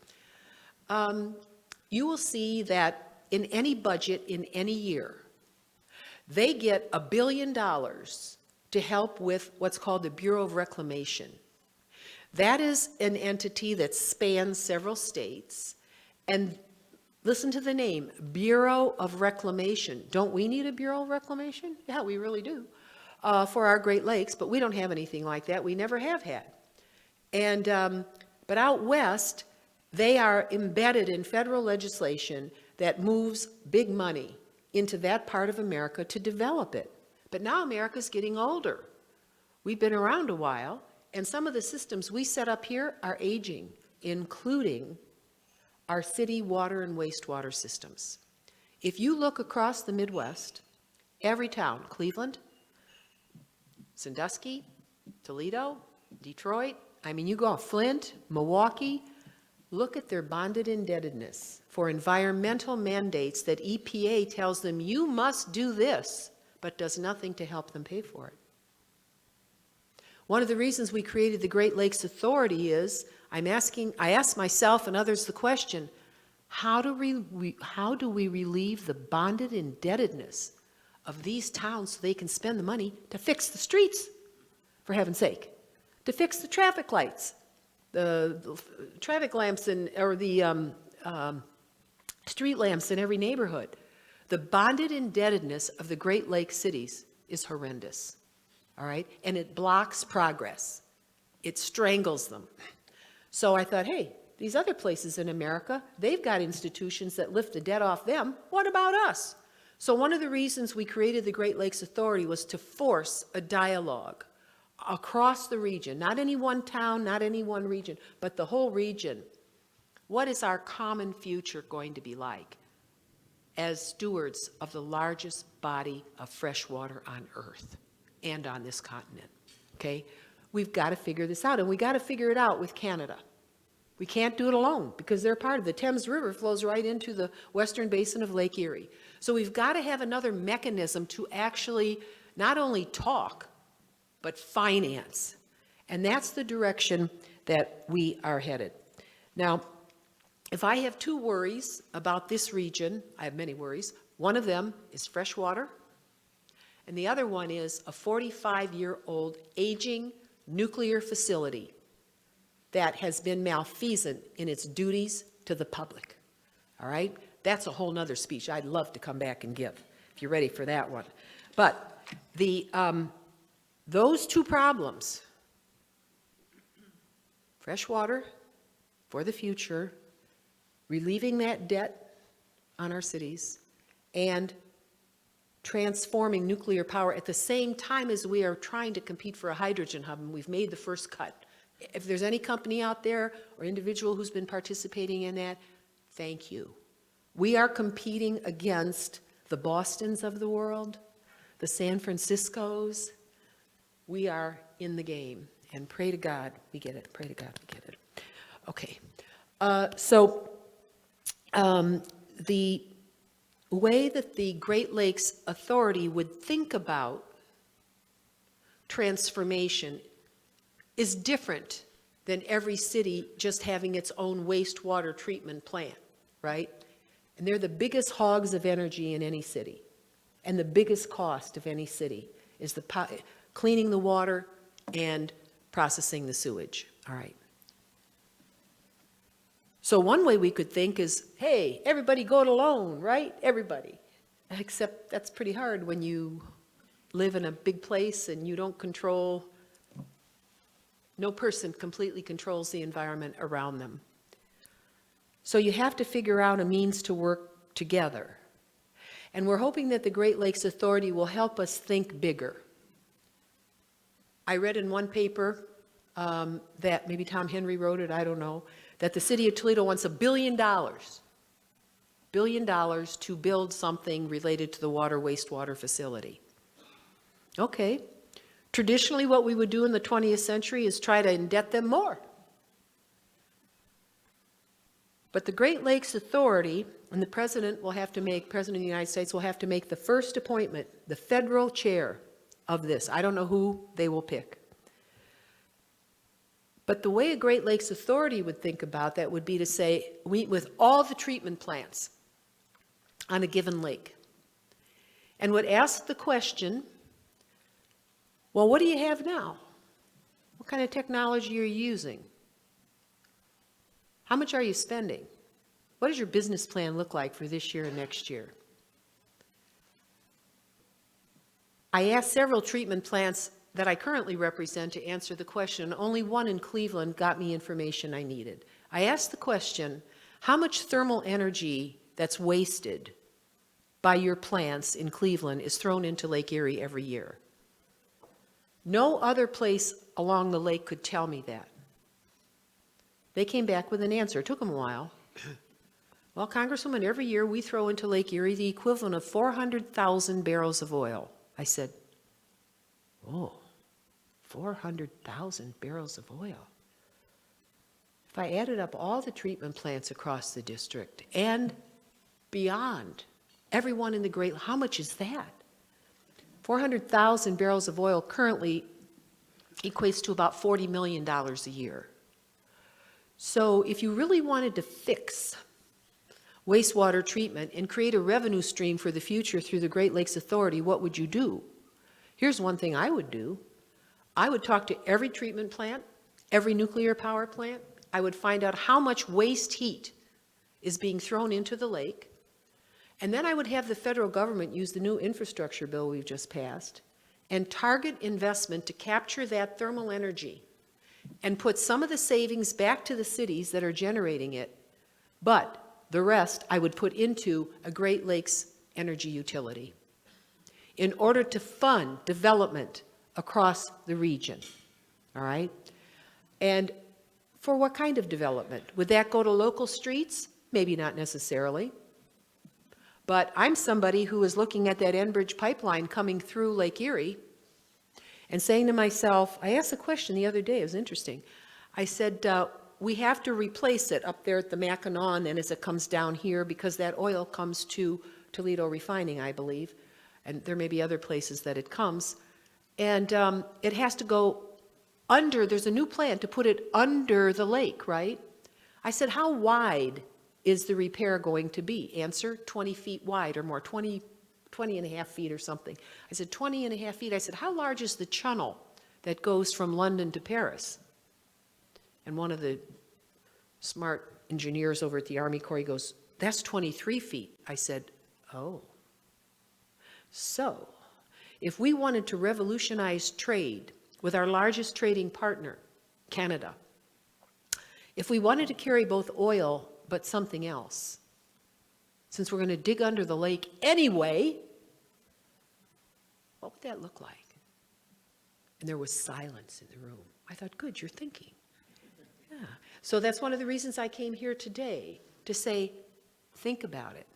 you will see that in any budget in any year, they get $1 billion to help with what's called the Bureau of Reclamation. That is an entity that spans several states, and Listen to the name, Bureau of Reclamation. Don't we need a Bureau of Reclamation? Yeah, we really do, for our Great Lakes, but we don't have anything like that. We never have had. And, but out west, they are embedded in federal legislation that moves big money into that part of America to develop it. But now America's getting older. We've been around a while, and some of the systems we set up here are aging, including our city water and wastewater systems. If you look across the Midwest, every town, Cleveland, Sandusky, Toledo, Detroit, I mean, you go off Flint, Milwaukee, look at their bonded indebtedness for environmental mandates that EPA tells them you must do this, but does nothing to help them pay for it. One of the reasons we created the Great Lakes Authority is I ask myself and others the question, how do we relieve the bonded indebtedness of these towns so they can spend the money to fix the streets, for heaven's sake, to fix the traffic lights, the traffic lamps or the street lamps in every neighborhood. The bonded indebtedness of the Great Lakes cities is horrendous, all right? And it blocks progress. It strangles them. So I thought, hey, these other places in America, they've got institutions that lift the debt off them. What about us? So one of the reasons we created the Great Lakes Authority was to force a dialogue across the region, not any one town, not any one region, but the whole region. What is our common future going to be like as stewards of the largest body of fresh water on Earth and on this continent? Okay? We've got to figure this out, and we got to figure it out with Canada. We can't do it alone because they're part of the Thames River flows right into the western basin of Lake Erie. So we've got to have another mechanism to actually not only talk, but finance. And that's the direction that we are headed. Now, if I have two worries about this region, I have many worries. One of them is fresh water, and the other one is a 45-year-old aging nuclear facility that has been malfeasant in its duties to the public. All right? That's a whole nother speech I'd love to come back and give, if you're ready for that one. But those two problems, fresh water for the future, relieving that debt on our cities, and transforming nuclear power at the same time as we are trying to compete for a hydrogen hub, and we've made the first cut. If there's any company out there or individual who's been participating in that, thank you. We are competing against the Bostons of the world, the San Franciscos. We are in the game, and pray to God we get it. Pray to God we get it. Okay. The way that the Great Lakes Authority would think about transformation is different than every city just having its own wastewater treatment plant, right? And they're the biggest hogs of energy in any city. And the biggest cost of any city is cleaning the water and processing the sewage, all right? So one way we could think is, hey, everybody go it alone, right? Everybody. Except that's pretty hard when you live in a big place and you don't control, no person completely controls the environment around them. So you have to figure out a means to work together. And we're hoping that the Great Lakes Authority will help us think bigger. I read in one paper that maybe Tom Henry wrote it, I don't know, that the city of Toledo wants $1 billion to build something related to the water wastewater facility. Okay. Traditionally, what we would do in the 20th century is try to indebt them more. But the Great Lakes Authority, and the President of the United States will have to make the first appointment, the federal chair of this. I don't know who they will pick. But the way a Great Lakes Authority would think about that would be to say, meet with all the treatment plants on a given lake, and would ask the question, well, what do you have now? What kind of technology are you using? How much are you spending? What does your business plan look like for this year and next year? I asked several treatment plants that I currently represent to answer the question. Only one in Cleveland got me information I needed. I asked the question, how much thermal energy that's wasted by your plants in Cleveland is thrown into Lake Erie every year? No other place along the lake could tell me that. They came back with an answer. It took them a while. Well, Congresswoman, every year we throw into Lake Erie the equivalent of 400,000 barrels of oil. I said, oh, 400,000 barrels of oil. If I added up all the treatment plants across the district and beyond, everyone in the Great, how much is that? 400,000 barrels of oil currently equates to about $40 million a year. So if you really wanted to fix wastewater treatment and create a revenue stream for the future through the Great Lakes Authority, what would you do? Here's one thing I would do. I would talk to every treatment plant, every nuclear power plant. I would find out how much waste heat is being thrown into the lake. And then I would have the federal government use the new infrastructure bill we've just passed and target investment to capture that thermal energy and put some of the savings back to the cities that are generating it, but the rest I would put into a Great Lakes energy utility in order to fund development across the region, all right? And for what kind of development? Would that go to local streets? Maybe not necessarily. But I'm somebody who is looking at that Enbridge pipeline coming through Lake Erie and saying to myself, I asked a question the other day, it was interesting. I said, we have to replace it up there at the Mackinac and as it comes down here because that oil comes to Toledo refining, I believe, and there may be other places that it comes. And it has to go under, there's a new plan to put it under the lake, right? I said, how wide is the repair going to be? Answer, 20 feet wide or more, 20 and a half feet or something. I said, 20 and a half feet. I said, how large is the channel that goes from London to Paris? And one of the smart engineers over at the Army Corps, he goes, that's 23 feet. I said, oh. So, if we wanted to revolutionize trade with our largest trading partner, Canada, if we wanted to carry both oil but something else, since we're going to dig under the lake anyway, what would that look like? And there was silence in the room. I thought, good, you're thinking. Yeah. So that's one of the reasons I came here today, to say, think about it.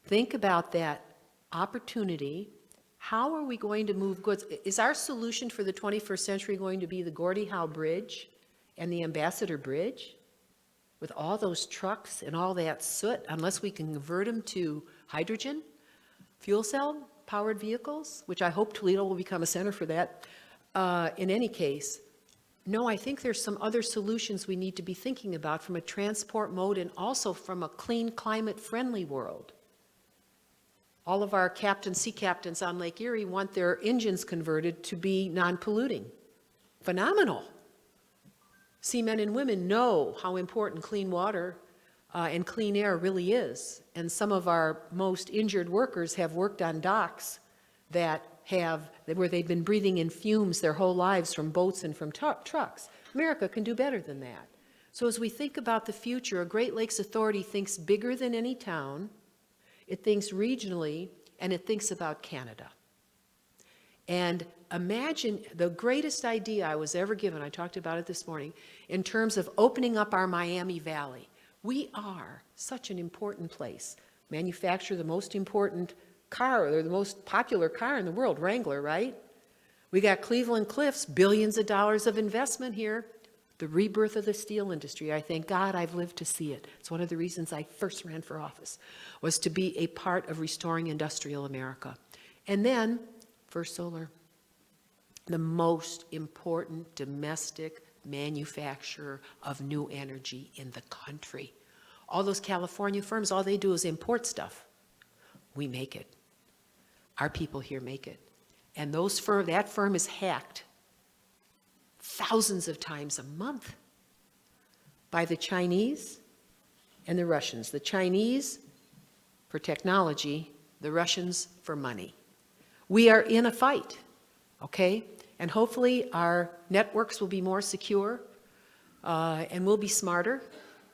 Think about that opportunity. How are we going to move goods? Is our solution for the 21st century going to be the Gordie Howe Bridge and the Ambassador Bridge with all those trucks and all that soot, unless we can convert them to hydrogen, fuel cell powered vehicles, which I hope Toledo will become a center for that. In any case, no, I think there's some other solutions we need to be thinking about from a transport mode and also from a clean, climate-friendly world. All of our captains, sea captains on Lake Erie want their engines converted to be non-polluting. Phenomenal. Seamen and women know how important clean water and clean air really is. And some of our most injured workers have worked on docks where they've been breathing in fumes their whole lives from boats and from trucks. America can do better than that. So as we think about the future, a Great Lakes Authority thinks bigger than any town. It thinks regionally, and it thinks about Canada. And imagine the greatest idea I was ever given, I talked about it this morning, in terms of opening up our Miami Valley. We are such an important place. Manufacture the most important car, or the most popular car in the world, Wrangler, right? We got Cleveland Cliffs, billions of dollars of investment here. The rebirth of the steel industry. I thank God I've lived to see it. It's one of the reasons I first ran for office, was to be a part of restoring industrial America. And then, First Solar, the most important domestic manufacturer of new energy in the country. All those California firms, all they do is import stuff. We make it. Our people here make it. And that firm is hacked thousands of times a month by the Chinese, and the Russians. The Chinese for technology, the Russians for money. We are in a fight, okay? And hopefully our networks will be more secure and we'll be smarter,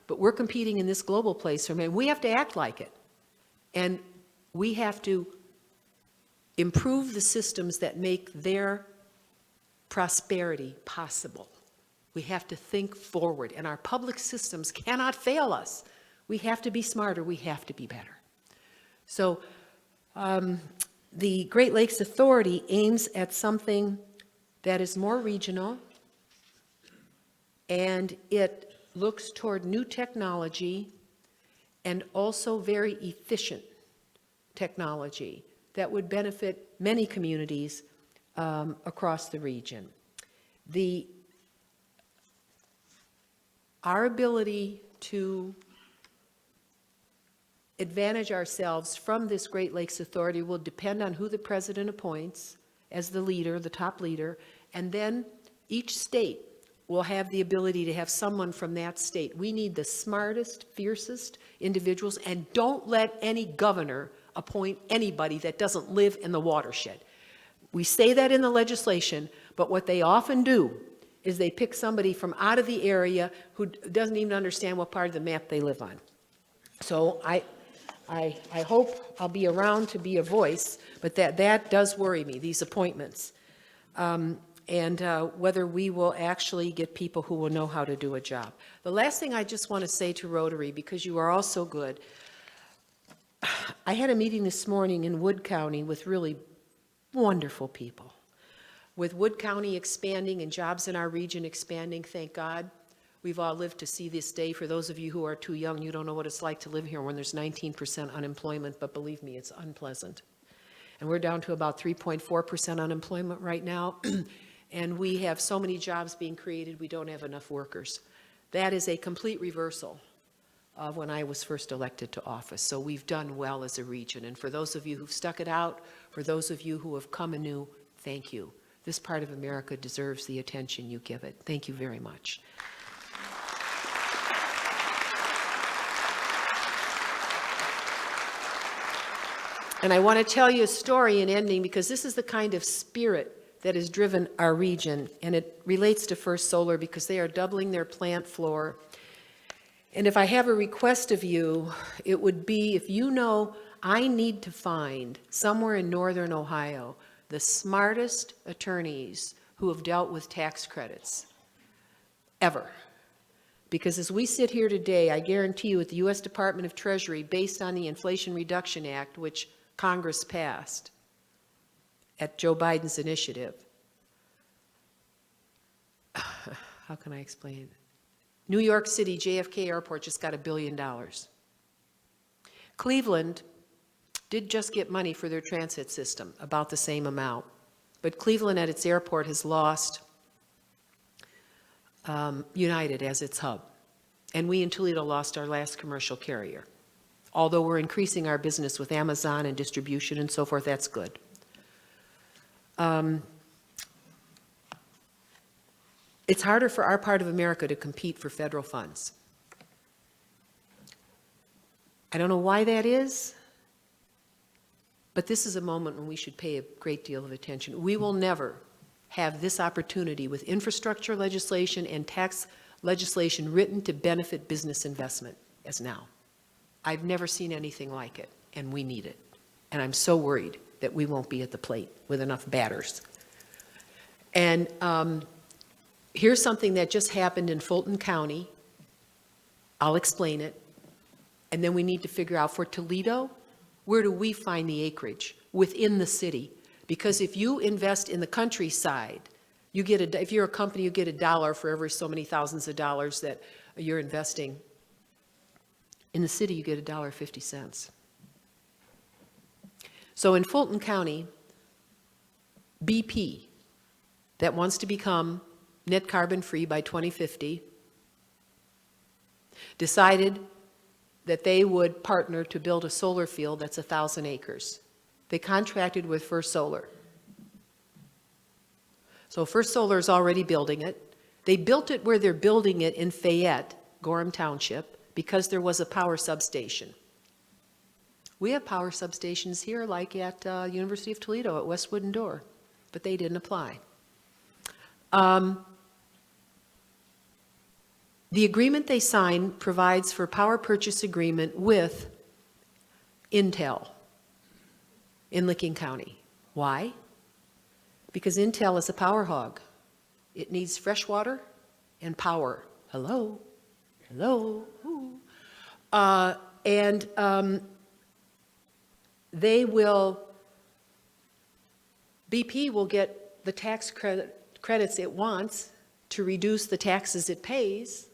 but we're competing in this global place, and we have to act like it. And we have to improve the systems that make their prosperity possible. We have to think forward, and our public systems cannot fail us. We have to be smarter, we have to be better. So the Great Lakes Authority aims at something that is more regional, and it looks toward new technology and also very efficient technology that would benefit many communities across the region. Our ability to advantage ourselves from this Great Lakes Authority will depend on who the president appoints as the leader, the top leader, and then each state will have the ability to have someone from that state. We need the smartest, fiercest individuals, and don't let any governor appoint anybody that doesn't live in the watershed. We say that in the legislation, but what they often do is they pick somebody from out of the area who doesn't even understand what part of the map they live on. So I hope I'll be around to be a voice, but that does worry me, these appointments. And whether we will actually get people who will know how to do a job. The last thing I just want to say to Rotary, because you are all so good, I had a meeting this morning in Wood County with really wonderful people. With Wood County expanding and jobs in our region expanding, thank God, we've all lived to see this day. For those of you who are too young, you don't know what it's like to live here when there's 19% unemployment, but believe me, it's unpleasant. And we're down to about 3.4% unemployment right now. And we have so many jobs being created, we don't have enough workers. That is a complete reversal of when I was first elected to office. So we've done well as a region. And for those of you who've stuck it out, for those of you who have come anew, thank you. This part of America deserves the attention you give it. Thank you very much. And I want to tell you a story in ending, because this is the kind of spirit that has driven our region, and it relates to First Solar because they are doubling their plant floor. And if I have a request of you, it would be, if you know, I need to find somewhere in northern Ohio the smartest attorneys who have dealt with tax credits ever. Because as we sit here today, I guarantee you at the U.S. Department of Treasury, based on the Inflation Reduction Act, which Congress passed at Joe Biden's initiative, how can I explain? New York City JFK Airport just got $1 billion. Cleveland did just get money for their transit system, about the same amount. But Cleveland at its airport has lost United as its hub. And we in Toledo lost our last commercial carrier. Although we're increasing our business with Amazon and distribution and so forth, that's good. It's harder for our part of America to compete for federal funds. I don't know why that is, but this is a moment when we should pay a great deal of attention. We will never have this opportunity with infrastructure legislation and tax legislation written to benefit business investment as now. I've never seen anything like it, and we need it. And I'm so worried that we won't be at the plate with enough batters. And here's something that just happened in Fulton County. I'll explain it. And then we need to figure out for Toledo, where do we find the acreage within the city? Because if you invest in the countryside, you get if you're a company, you get $1 for every so many thousands of dollars that you're investing. In the city, you get $1.50. So in Fulton County, BP, that wants to become net carbon free by 2050, decided that they would partner to build a solar field that's 1,000 acres. They contracted with First Solar. So First Solar is already building it. They built it where they're building it in Fayette, Gorham Township. because there was a power substation. We have power substations here, like at University of Toledo at Westwood and Dorr, but they didn't apply. The agreement they signed provides for power purchase agreement with Intel in Licking County. Why? Because Intel is a power hog. It needs fresh water and power. Hello? Hello? They will, BP will get the tax credits it wants to reduce the taxes it pays,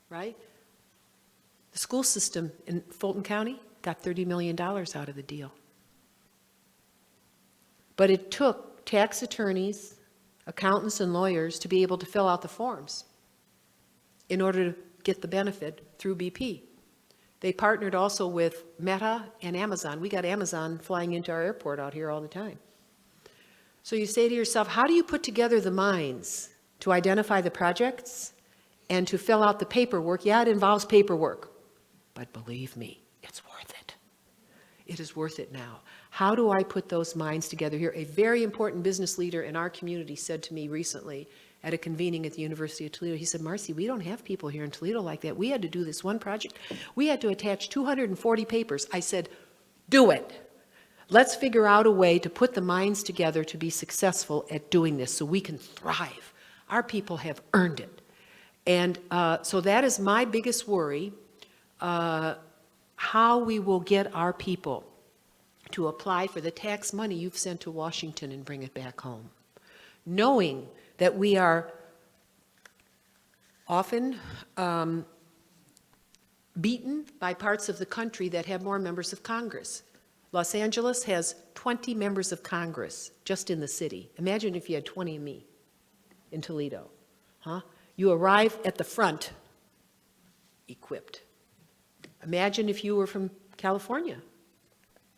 right? The school system in Fulton County got $30 million out of the deal. But it took tax attorneys, accountants, and lawyers to be able to fill out the forms in order to get the benefit through BP. They partnered also with Meta and Amazon. We got Amazon flying into our airport out here all the time. So you say to yourself, how do you put together the minds to identify the projects and to fill out the paperwork? Yeah, it involves paperwork, but believe me, it's worth it. It is worth it now. How do I put those minds together here? A very important business leader in our community said to me recently at a convening at the University of Toledo, he said, Marcy, we don't have people here in Toledo like that. We had to do this one project. We had to attach 240 papers. I said, do it. Let's figure out a way to put the minds together to be successful at doing this so we can thrive. Our people have earned it. And so that is my biggest worry, how we will get our people to apply for the tax money you've sent to Washington and bring it back home, knowing that we are often beaten by parts of the country that have more members of Congress. Los Angeles has 20 members of Congress just in the city. Imagine if you had 20 of me in Toledo. Huh? You arrive at the front equipped. Imagine if you were from California,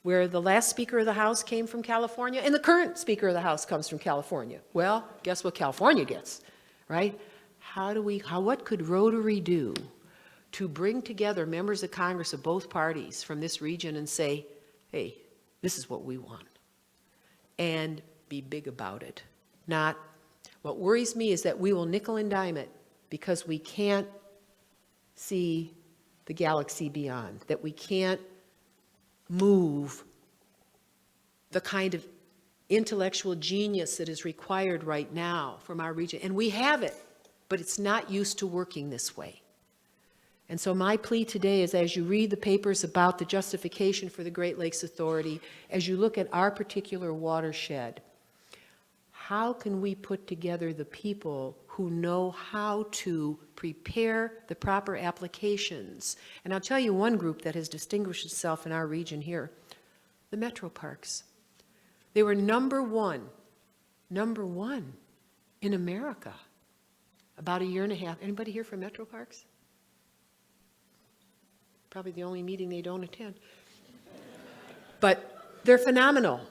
where the last Speaker of the House came from California and the current Speaker of the House comes from California. Well, guess what California gets, right? What could Rotary do to bring together members of Congress of both parties from this region and say, hey, this is what we want, and be big about it? Not, what worries me is that we will nickel and dime it because we can't see the galaxy beyond, that we can't move the kind of intellectual genius that is required right now from our region. And we have it, but it's not used to working this way. And so my plea today is, as you read the papers about the justification for the Great Lakes Authority, as you look at our particular watershed, how can we put together the people who know how to prepare the proper applications? And I'll tell you one group that has distinguished itself in our region here, the Metro Parks. They were number one in America about a year and a half. Anybody here from Metro Parks? Probably the only meeting they don't attend. But they're phenomenal.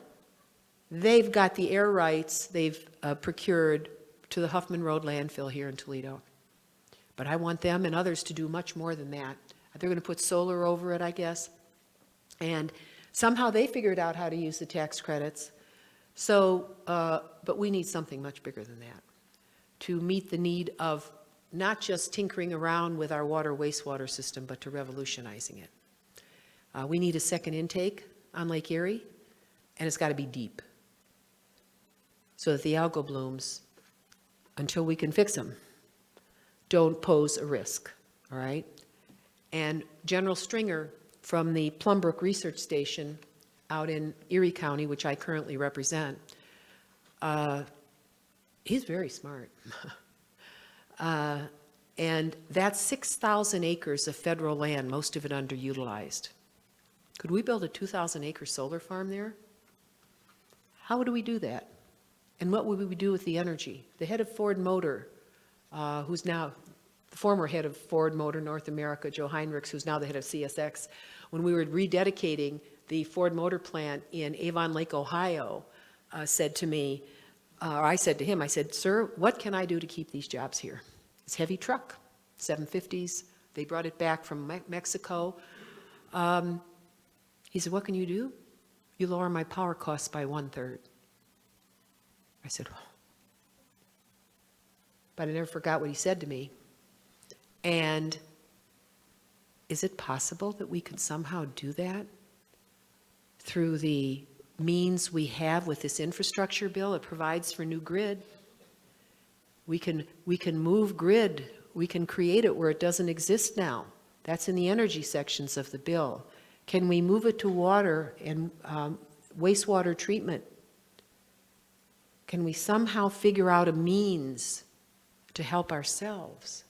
They've got the air rights they've procured to the Huffman Road landfill here in Toledo. But I want them and others to do much more than that. They're going to put solar over it, I guess. And somehow they figured out how to use the tax credits. So, but we need something much bigger than that to meet the need of not just tinkering around with our water wastewater system, but to revolutionizing it. We need a second intake on Lake Erie, and it's got to be deep so that the algal blooms, until we can fix them, don't pose a risk, all right? And General Stringer from the Plumbrook Research Station out in Erie County, which I currently represent, he's very smart. And that's 6,000 acres of federal land, most of it underutilized. Could we build a 2,000-acre solar farm there? How would we do that? And what would we do with the energy? The head of Ford Motor, who's now the former head of Ford Motor North America, Joe Heinrichs, who's now the head of CSX, when we were rededicating the Ford Motor plant in Avon Lake, Ohio, said to me, or I said to him, I said, sir, what can I do to keep these jobs here? It's heavy truck, 750s, They brought it back from Mexico. He said, what can you do? You lower my power costs by 1/3. I said, oh. But I never forgot what he said to me. And is it possible that we could somehow do that through the means we have with this infrastructure bill? It provides for new grid. We can move grid. We can create it where it doesn't exist now. That's in the energy sections of the bill. Can we move it to water and wastewater treatment? Can we somehow figure out a means to help ourselves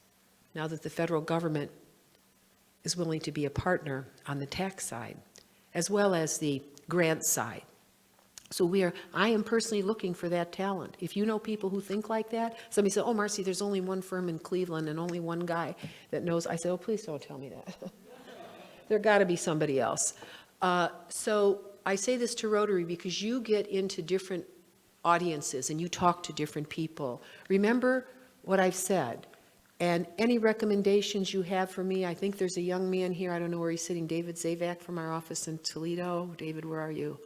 now that the federal government is willing to be a partner on the tax side, as well as the grant side? So I am personally looking for that talent. If you know people who think like that, somebody said, oh, Marcy, there's only one firm in Cleveland and only one guy that knows. I said, oh, please don't tell me that. There got to be somebody else. So I say this to Rotary because you get into different audiences and you talk to different people. Remember what I've said. And any recommendations you have for me, I think there's a young man here, I don't know where he's sitting, David Zavak from our office in Toledo. David, where are you?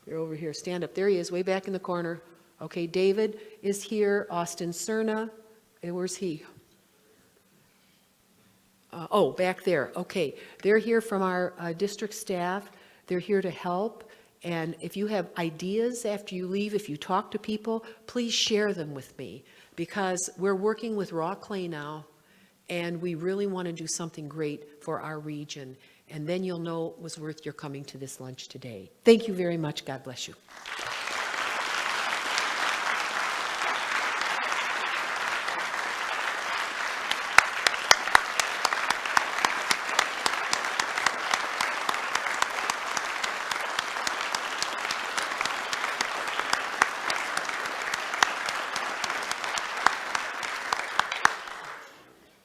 You're over here. Stand up. There he is, way back in the corner. Okay, David is here. Austin Cerna. Where's he? Oh, back there. Okay. They're here from our district staff. They're here to help. And if you have ideas after you leave, if you talk to people, please share them with me, because we're working with raw clay now, and we really want to do something great for our region. And then you'll know it was worth your coming to this lunch today. Thank you very much. God bless you.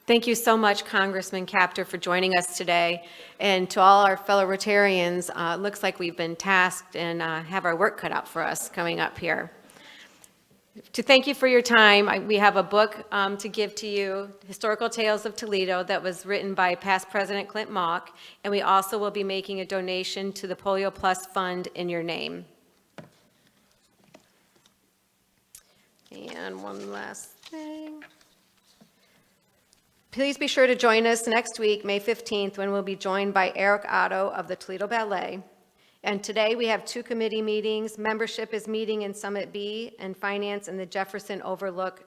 Thank you so much, Congressman Kaptur, for joining us today. And to all our fellow Rotarians, it looks like we've been tasked and have our work cut out for us coming up here. To thank you for your time, we have a book to give to you, Historical Tales of Toledo, that was written by past President Clint Mock, and we also will be making a donation to the Polio Plus Fund in your name. And one last thing. Please be sure to join us next week, May 15th, when we'll be joined by Eric Otto of the Toledo Ballet. And today we have 2 committee meetings. Membership is meeting in Summit B, and Finance in the Jefferson Overlook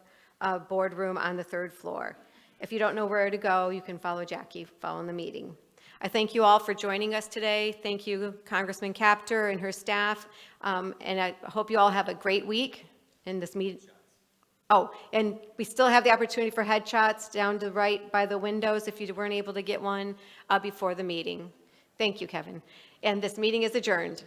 boardroom on the 3rd floor. If you don't know where to go, you can follow Jackie following the meeting. I thank you all for joining us today. Thank you, Congressman Kaptur and her staff. And I hope you all have a great week in this meeting. Oh, and we still have the opportunity for headshots down to the right by the windows if you weren't able to get one before the meeting. Thank you, Kevin. And this meeting is adjourned.